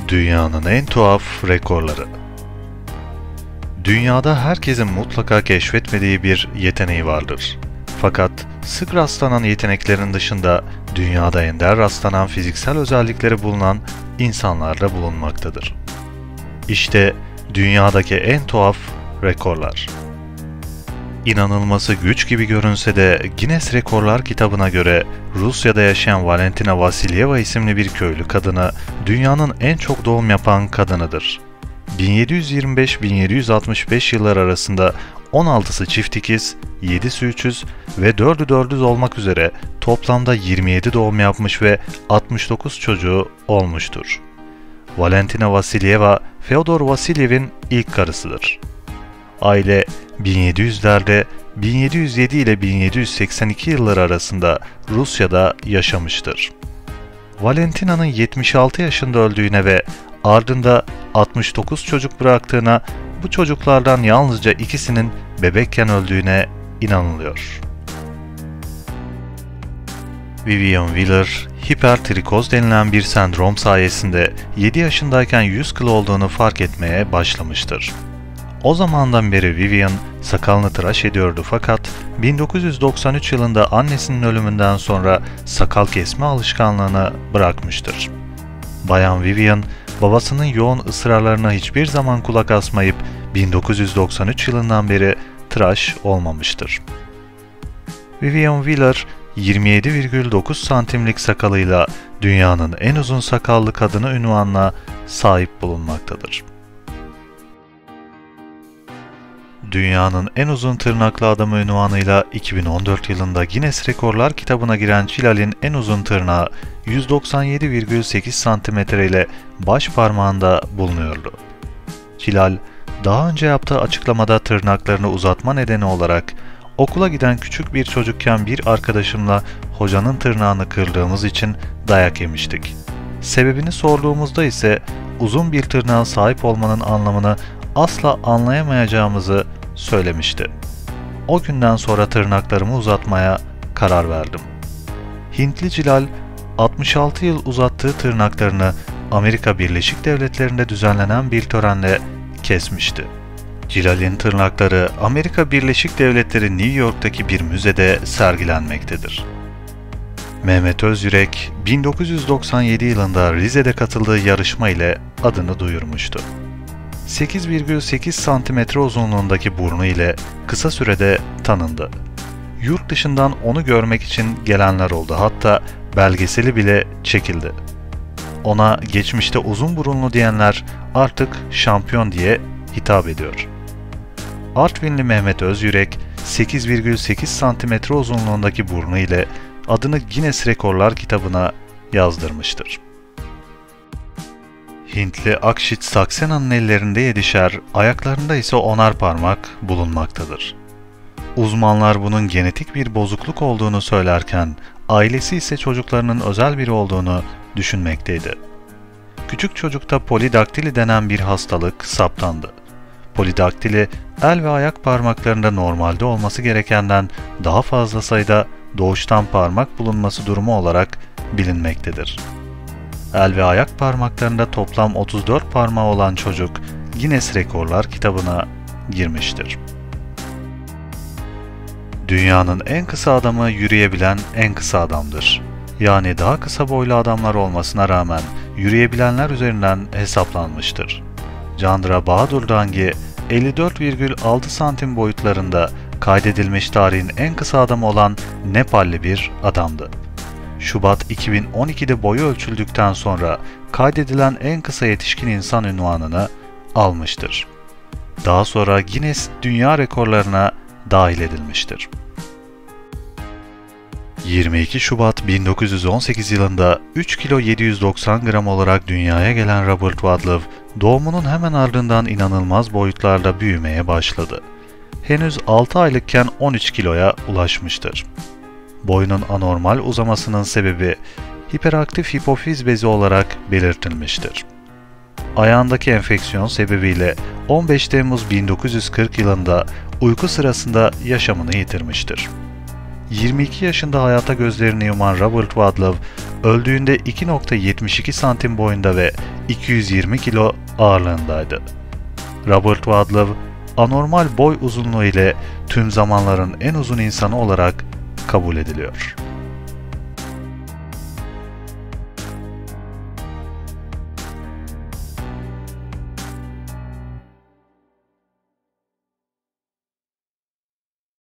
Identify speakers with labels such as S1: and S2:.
S1: Dünyanın en tuhaf rekorları. Dünyada herkesin mutlaka keşfetmediği bir yeteneği vardır. Fakat sık rastlanan yeteneklerin dışında dünyada ender rastlanan fiziksel özellikleri bulunan insanlar da bulunmaktadır. İşte dünyadaki en tuhaf rekorlar. İnanılması güç gibi görünse de Guinness Rekorlar kitabına göre Rusya'da yaşayan Valentina Vasilyeva isimli bir köylü kadını dünyanın en çok doğum yapan kadınıdır. 1725-1765 yılları arasında 16'sı çift ikiz, 7'si üçüz ve 4'ü dördüz olmak üzere toplamda 27 doğum yapmış ve 69 çocuğu olmuştur. Valentina Vasilyeva, Fyodor Vasilyev'in ilk karısıdır. Aile 1700'lerde 1707 ile 1782 yılları arasında Rusya'da yaşamıştır. Valentina'nın 76 yaşında öldüğüne ve ardında 69 çocuk bıraktığına, bu çocuklardan yalnızca ikisinin bebekken öldüğüne inanılıyor. Vivian Wheeler, hipertrikoz denilen bir sendrom sayesinde 7 yaşındayken 100 kilo olduğunu fark etmeye başlamıştır. O zamandan beri Vivian sakalını tıraş ediyordu fakat 1993 yılında annesinin ölümünden sonra sakal kesme alışkanlığını bırakmıştır. Bayan Vivian, babasının yoğun ısrarlarına hiçbir zaman kulak asmayıp 1993 yılından beri tıraş olmamıştır. Vivian Wheeler, 27,9 santimlik sakalıyla dünyanın en uzun sakallı kadını unvanına sahip bulunmaktadır. Dünyanın en uzun tırnaklı adamı unvanıyla 2014 yılında Guinness Rekorlar kitabına giren Cilal'in en uzun tırnağı 197,8 cm ile baş parmağında bulunuyordu. Cilal, daha önce yaptığı açıklamada tırnaklarını uzatma nedeni olarak "Okula giden küçük bir çocukken bir arkadaşımla hocanın tırnağını kırdığımız için dayak yemiştik. Sebebini sorduğumuzda ise uzun bir tırnağa sahip olmanın anlamını asla anlayamayacağımızı söylemişti. O günden sonra tırnaklarımı uzatmaya karar verdim." Hintli Cilal, 66 yıl uzattığı tırnaklarını Amerika Birleşik Devletleri'nde düzenlenen bir törenle kesmişti. Cilal'in tırnakları Amerika Birleşik Devletleri New York'taki bir müzede sergilenmektedir. Mehmet Özyürek, 1997 yılında Rize'de katıldığı yarışma ile adını duyurmuştu. 8,8 cm uzunluğundaki burnu ile kısa sürede tanındı. Yurt dışından onu görmek için gelenler oldu, hatta belgeseli bile çekildi. Ona geçmişte uzun burunlu diyenler artık şampiyon diye hitap ediyor. Artvinli Mehmet Özyürek, 8,8 cm uzunluğundaki burnu ile adını Guinness Rekorlar kitabına yazdırmıştır. Hintli Akshit Saksena'nın ellerinde 7'şer, ayaklarında ise 10'ar parmak bulunmaktadır. Uzmanlar bunun genetik bir bozukluk olduğunu söylerken, ailesi ise çocuklarının özel biri olduğunu düşünmekteydi. Küçük çocukta polidaktili denen bir hastalık saptandı. Polidaktili, el ve ayak parmaklarında normalde olması gerekenden daha fazla sayıda doğuştan parmak bulunması durumu olarak bilinmektedir. El ve ayak parmaklarında toplam 34 parmağı olan çocuk Guinness Rekorlar kitabına girmiştir. Dünyanın en kısa adamı yürüyebilen en kısa adamdır. Yani daha kısa boylu adamlar olmasına rağmen yürüyebilenler üzerinden hesaplanmıştır. Chandra Bahadur Dangi, 54,6 santim boyutlarında kaydedilmiş tarihin en kısa adamı olan Nepalli bir adamdı. Şubat 2012'de boyu ölçüldükten sonra kaydedilen en kısa yetişkin insan unvanını almıştır. Daha sonra Guinness Dünya Rekorlarına dahil edilmiştir. 22 Şubat 1918 yılında 3 kilo 790 gram olarak dünyaya gelen Robert Wadlow, doğumunun hemen ardından inanılmaz boyutlarda büyümeye başladı. Henüz 6 aylıkken 13 kiloya ulaşmıştır. Boyunun anormal uzamasının sebebi hiperaktif hipofiz bezi olarak belirtilmiştir. Ayağındaki enfeksiyon sebebiyle 15 Temmuz 1940 yılında uyku sırasında yaşamını yitirmiştir. 22 yaşında hayata gözlerini yuman Robert Wadlow, öldüğünde 2.72 santim boyunda ve 220 kilo ağırlığındaydı. Robert Wadlow, anormal boy uzunluğu ile tüm zamanların en uzun insanı olarak kabul ediliyor.